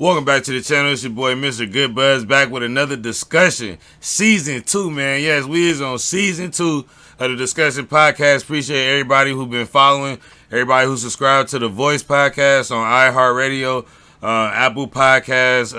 Welcome back to the channel. It's your boy, Mr. GoodBuds, back with another discussion. Season 2, man. Yes, we is on Season 2 of the Discussion Podcast. Appreciate everybody who been following, everybody who subscribed to the Voice Podcast on iHeartRadio, Apple Podcasts,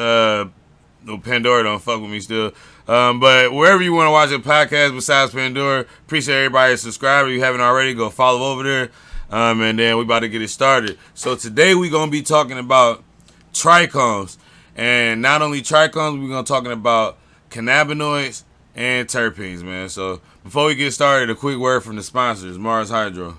Pandora don't fuck with me still. But wherever you want to watch a podcast besides Pandora, appreciate everybody subscribing. If you haven't already, go follow over there. And then we about to get it started. So today we going to be talking about Trichomes, and not only Trichomes, we're gonna talking about cannabinoids and terpenes, man. So before we get started, a quick word from the sponsors, Mars Hydro.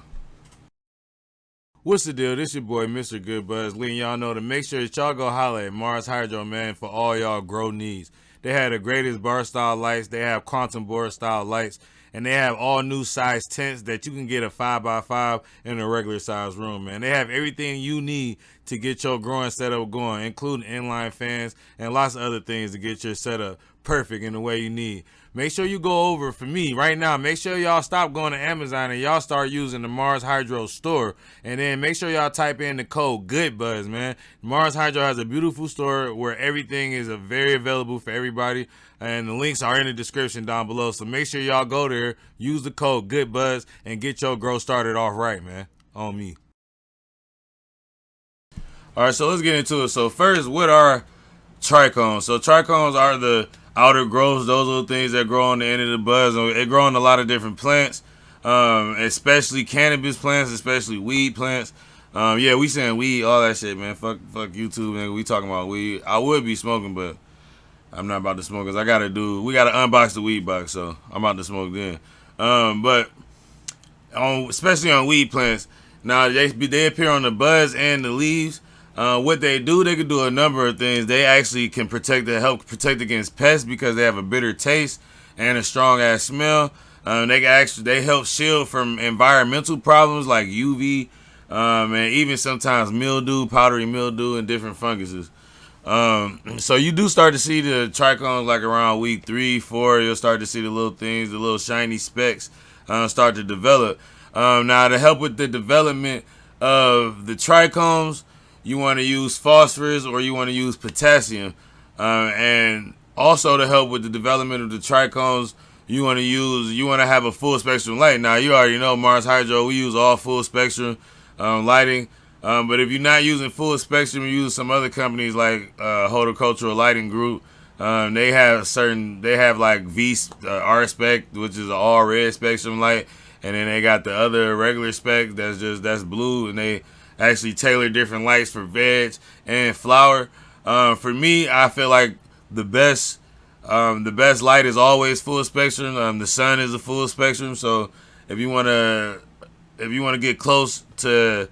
What's the deal? This your boy, Mr. GoodBuds, letting y'all know to make sure that y'all go holler at Mars Hydro, man, for all y'all grow needs. They have the greatest bar style lights. They have quantum board style lights. And they have all new size tents that you can get a 5x5 in a regular size room, man. They have everything you need to get your growing setup going, including inline fans and lots of other things to get your setup perfect in the way you need. Make sure you go over, for me right now, make sure y'all stop going to Amazon and y'all start using the Mars Hydro store. And then make sure y'all type in the code GoodBuds, man. Mars Hydro has a beautiful store where everything is very available for everybody. And the links are in the description down below. So make sure y'all go there, use the code GoodBuds, and get your growth started off right, man. On me. All right, so let's get into it. So first, what are trichomes? So trichomes are the outer growths, those little things that grow on the end of the buds. They grow on a lot of different plants, especially cannabis plants, especially weed plants. Yeah, we saying weed, all that shit, man. Fuck YouTube, man. We talking about weed. I would be smoking, but I'm not about to smoke because we got to unbox the weed box, so I'm about to smoke then. But especially on weed plants, now they appear on the buds and the leaves. What they do, they can do a number of things. They actually can help protect against pests because they have a bitter taste and a strong ass smell. They help shield from environmental problems like UV, and even sometimes mildew, powdery mildew, and different funguses. So you do start to see the trichomes like around week 3, 4. You'll start to see the little things, the little shiny specks start to develop. Now to help with the development of the trichomes, you want to use phosphorus or you want to use potassium. And also to help with the development of the trichomes, you want to have a full spectrum light. Now you already know Mars Hydro, we use all full spectrum lighting. But if you're not using full spectrum, you use some other companies like Horticultural Lighting Group. They have like R spec, which is an all red spectrum light, and then they got the other regular spec that's blue, and they actually tailor different lights for veg and flower. For me, I feel like the best light is always full spectrum. The sun is a full spectrum, so if you wanna get close to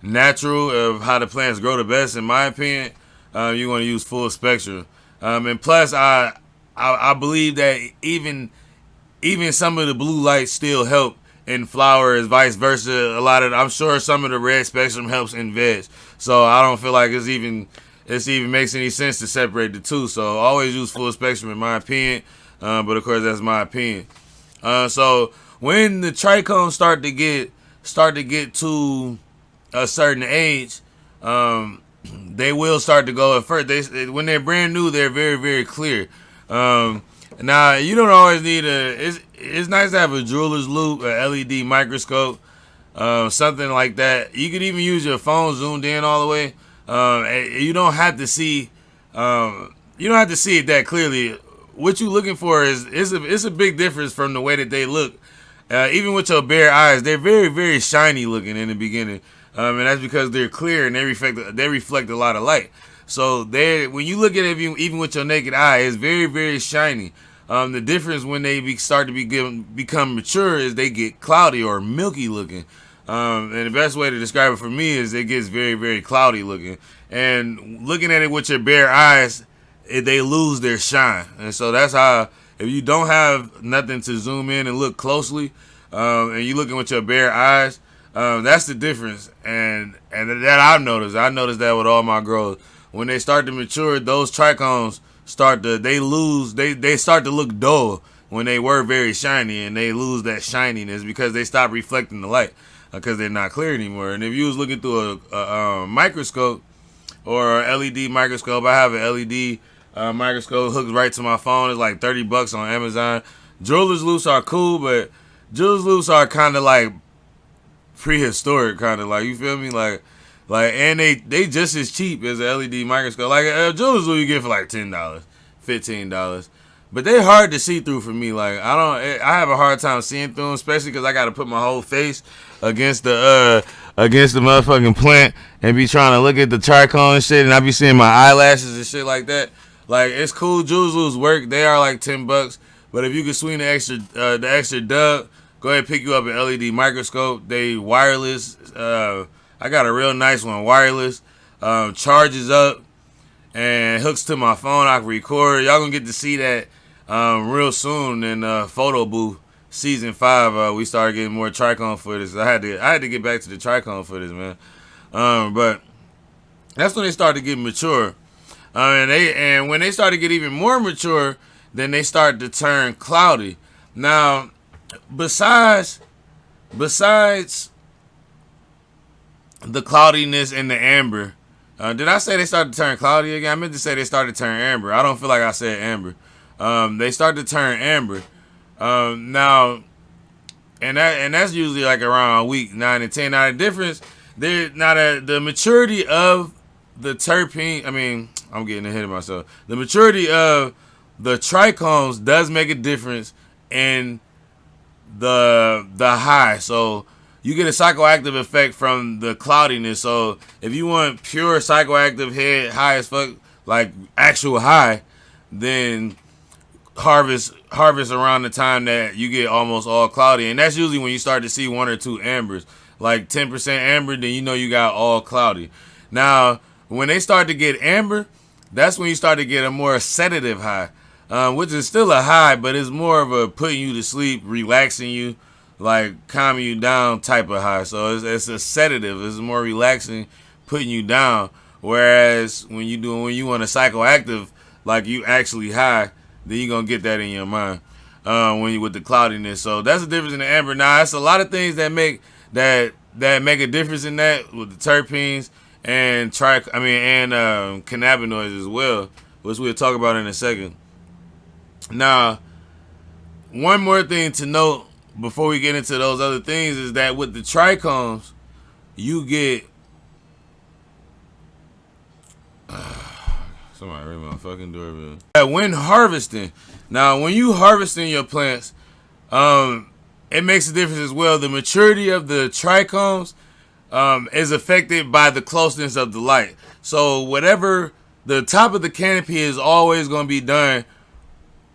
natural of how the plants grow the best, in my opinion, you want to use full spectrum. And plus, I believe that even some of the blue lights still help in flowers, vice versa. I'm sure some of the red spectrum helps in veg. So I don't feel like it's even makes any sense to separate the two. So always use full spectrum, in my opinion. But of course, that's my opinion. So when the trichomes start to get to a certain age, they will start to go at first. When they're brand new, they're very, very clear. Now you don't always need it's nice to have a jeweler's loupe, a LED microscope, something like that. You could even use your phone zoomed in all the way. You don't have to see it that clearly. What you're looking for is a big difference from the way that they look. Even with your bare eyes, they're very, very shiny looking in the beginning. And that's because they're clear and they reflect a lot of light. So when you look at it, even with your naked eye, it's very, very shiny. The difference when they start to become mature is they get cloudy or milky looking. And the best way to describe it for me is it gets very, very cloudy looking. And looking at it with your bare eyes, they lose their shine. And so that's how, if you don't have nothing to zoom in and look closely, and you're looking with your bare eyes, that's the difference. And that I've noticed. I noticed that with all my growers. When they start to mature, those trichomes start to look dull when they were very shiny, and they lose that shininess because they stop reflecting the light because they're not clear anymore. And if you was looking through a microscope, or LED microscope. I have an LED microscope hooked right to my phone. It's like $30 on Amazon. Jeweler's Loose are cool, but Jeweler's Loose are kind of like prehistoric, kind of like, you feel me? Like, and they just as cheap as an LED microscope. Like Jeweler's Loose you get for like $10, $15. But they hard to see through for me. Like I have a hard time seeing through them, especially because I got to put my whole face against the motherfucking plant and be trying to look at the trichome and shit, and I be seeing my eyelashes and shit like that. Like, it's cool. Jeweler's Loose work. They are like $10, but if you can swing the extra dub, go ahead and pick you up an LED microscope. They wireless. I got a real nice one, wireless. Charges up and hooks to my phone. I can record. Y'all gonna get to see that real soon in Photo Booth season 5. We started getting more trichome footage. I had to get back to the trichome footage, man. But that's when they started getting mature. And when they started to get even more mature, then they started to turn cloudy. Now, besides the cloudiness and the amber, did I say they started to turn cloudy again? I meant to say they started to turn amber. I don't feel like I said amber. They started to turn amber. Now, and that's usually like around week 9 and 10. Now the difference, the maturity of the terpene. I mean, I'm getting ahead of myself. The maturity of the trichomes does make a difference in the high. So you get a psychoactive effect from the cloudiness. So if you want pure psychoactive head high as fuck, like actual high, then harvest around the time that you get almost all cloudy. And that's usually when you start to see 1 or 2 ambers. Like 10% amber, then you know you got all cloudy. Now, when they start to get amber, that's when you start to get a more sedative high, which is still a high, but it's more of a putting you to sleep, relaxing you, like calming you down type of high. So it's a sedative. It's more relaxing, putting you down. Whereas when you want a psychoactive, like you actually high, then you're gonna get that in your mind when you with the cloudiness. So that's the difference in the amber. Now, it's a lot of things that make a difference in that with the terpenes and cannabinoids as well, which we'll talk about in a second. Now, one more thing to note before we get into those other things is that with the trichomes, you get somebody ring my fucking doorbell. When harvesting, now when you harvesting your plants, it makes a difference as well. The maturity of the trichomes is affected by the closeness of the light. So whatever the top of the canopy is always going to be done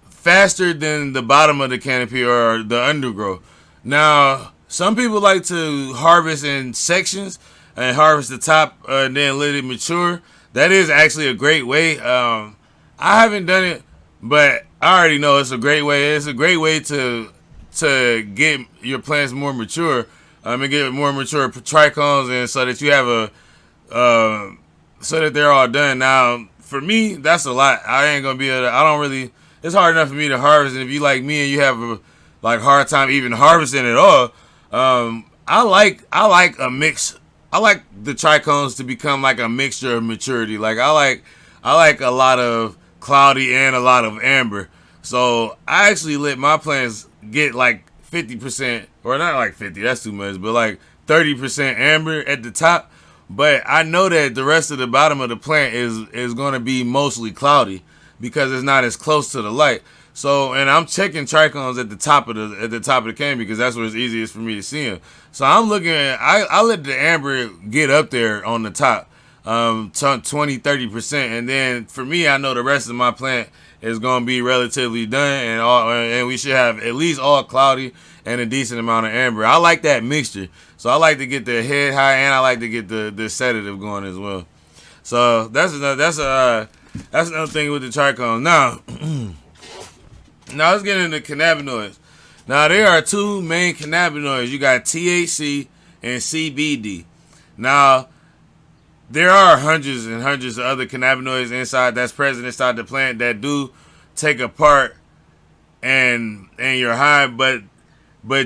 faster than the bottom of the canopy or the undergrowth. Now, some people like to harvest in sections and harvest the top and then let it mature. That is actually a great way. I haven't done it, but I already know it's a great way. It's a great way to get your plants more mature. And get more mature trichomes, and so that you have so that they're all done. Now, for me, that's a lot. I ain't gonna be able to, it's hard enough for me to harvest, and if you like me and you have a hard time even harvesting at all, I like a mix. I like the trichomes to become like a mixture of maturity. Like I like a lot of cloudy and a lot of amber. So I actually let my plants get like 50%, or not like 50, that's too much, but like 30% amber at the top. But I know that the rest of the bottom of the plant is going to be mostly cloudy because it's not as close to the light. So, and I'm checking trichomes at the top of the canopy because that's where it's easiest for me to see them. So I'm looking at, I let the amber get up there on the top, 20-30%, and then for me, I know the rest of my plant is going to be relatively done, and we should have at least all cloudy and a decent amount of amber. I like that mixture. So I like to get the head high, and I like to get the sedative going as well. So that's another thing with the trichome. Now, let's get into cannabinoids. Now, there are 2 main cannabinoids. You got THC and CBD. Now, there are hundreds and hundreds of other cannabinoids that's present inside the plant that do take a part in your high, but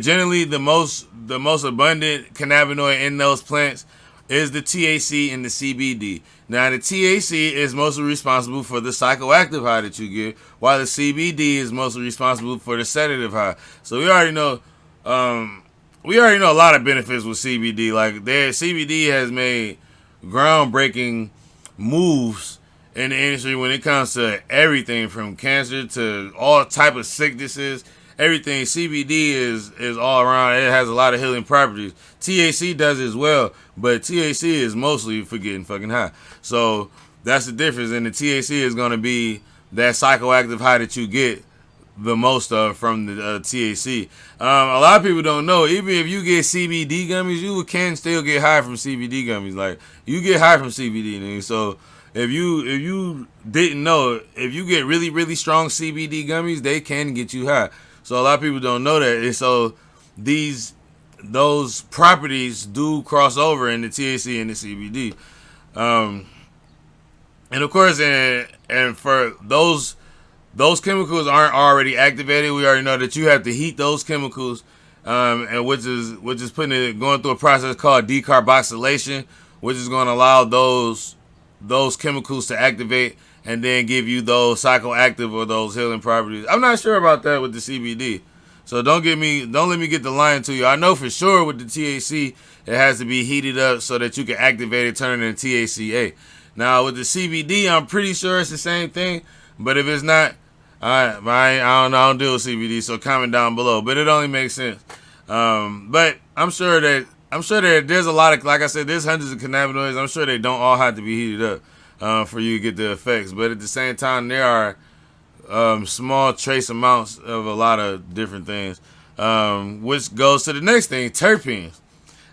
generally the most abundant cannabinoid in those plants is the THC and the CBD. Now, the THC is mostly responsible for the psychoactive high that you get, while the CBD is mostly responsible for the sedative high. So we already know a lot of benefits with CBD. Like, CBD has made groundbreaking moves in the industry when it comes to everything from cancer to all type of sicknesses. Everything CBD is all around. It has a lot of healing properties. THC does as well, but THC is mostly for getting fucking high. So that's the difference. And the THC is going to be that psychoactive high that you get the most of from the THC. A lot of people don't know, even if you get CBD gummies, you can still get high from CBD gummies. Like, you get high from CBD, nigga. So if you didn't know, if you get really, really strong CBD gummies, they can get you high. So a lot of people don't know that. And so those properties do cross over in the THC and the CBD. And of course, and for those chemicals aren't already activated, we already know that you have to heat those chemicals, and which is going through a process called decarboxylation, which is going to allow those chemicals to activate and then give you those psychoactive or those healing properties. I'm not sure about that with the CBD, so don't let me get the lying to you. I know for sure with the THC, it has to be heated up so that you can activate it, turn it into THCA. Now with the CBD, I'm pretty sure it's the same thing, but if it's not, I don't deal with CBD, so comment down below. But it only makes sense. But I'm sure that there's a lot of, like I said, there's hundreds of cannabinoids. I'm sure they don't all have to be heated up for you to get the effects. But at the same time, there are small trace amounts of a lot of different things, which goes to the next thing, terpenes.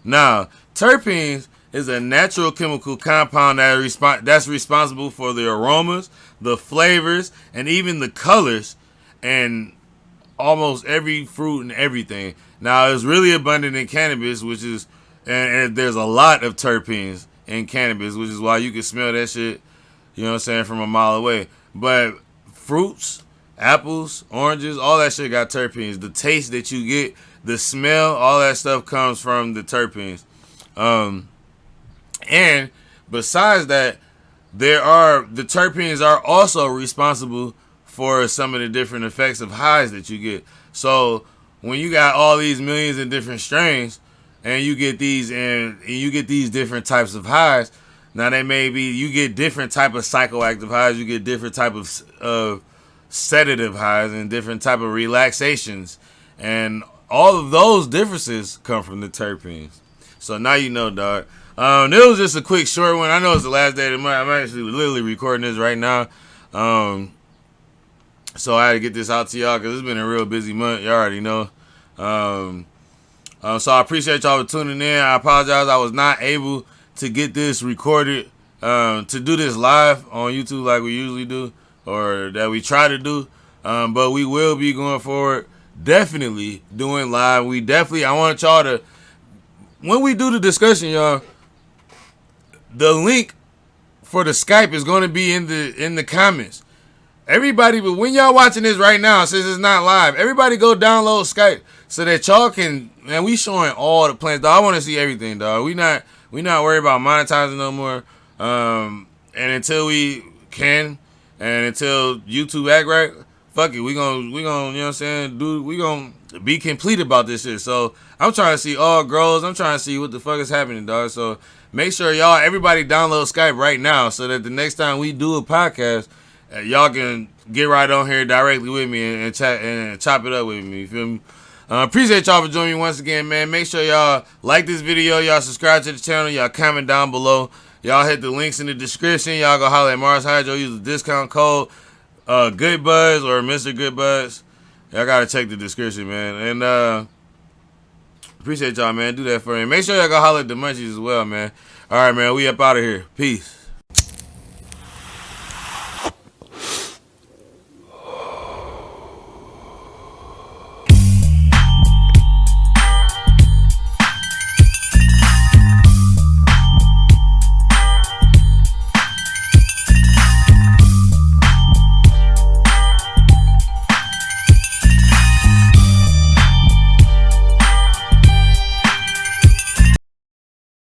Now, terpenes is a natural chemical compound that's responsible for the aromas, the flavors, and even the colors, and almost every fruit and everything. Now, it's really abundant in cannabis, and there's a lot of terpenes in cannabis, which is why you can smell that shit, you know what I'm saying, from a mile away. But fruits, apples, oranges, all that shit got terpenes. The taste that you get, the smell, all that stuff comes from the terpenes. And besides that, the terpenes are also responsible for some of the different effects of highs that you get. So when you got all these millions of different strains, and you get these different types of highs, now you get different type of psychoactive highs, you get different type of sedative highs, and different type of relaxations, and all of those differences come from the terpenes. So now you know, dog. It was just a quick short one. I know it's the last day of the month. I'm actually literally recording this right now. So I had to get this out to y'all because it's been a real busy month. You already know. So I appreciate y'all for tuning in. I apologize I was not able to get this recorded, to do this live on YouTube like we usually do, or that we try to do. But we will be going forward, definitely doing live. I want y'all to, when we do the discussion, y'all, the link for the Skype is going to be in the comments. Everybody, but when y'all watching this right now, since it's not live, everybody go download Skype so that y'all can, man, we showing all the plans, dog. I want to see everything, dog. We not worried about monetizing no more. And until we can, and until YouTube act right, fuck it. We gonna, you know what I'm saying, dude, we gonna be complete about this shit. So I'm trying to see all grows. I'm trying to see what the fuck is happening, dog. So make sure everybody download Skype right now so that the next time we do a podcast, y'all can get right on here directly with me and chat and chop it up with me. You feel me? Appreciate y'all for joining me once again, man. Make sure y'all like this video. Y'all subscribe to the channel. Y'all comment down below. Y'all hit the links in the description. Y'all go holler at Mars Hydro. Use the discount code GoodBuds or Mr. GoodBuds. Y'all gotta check the description, man. And appreciate y'all, man. Do that for me. Make sure y'all go holler at the Munchies as well, man. All right, man. We up out of here. Peace.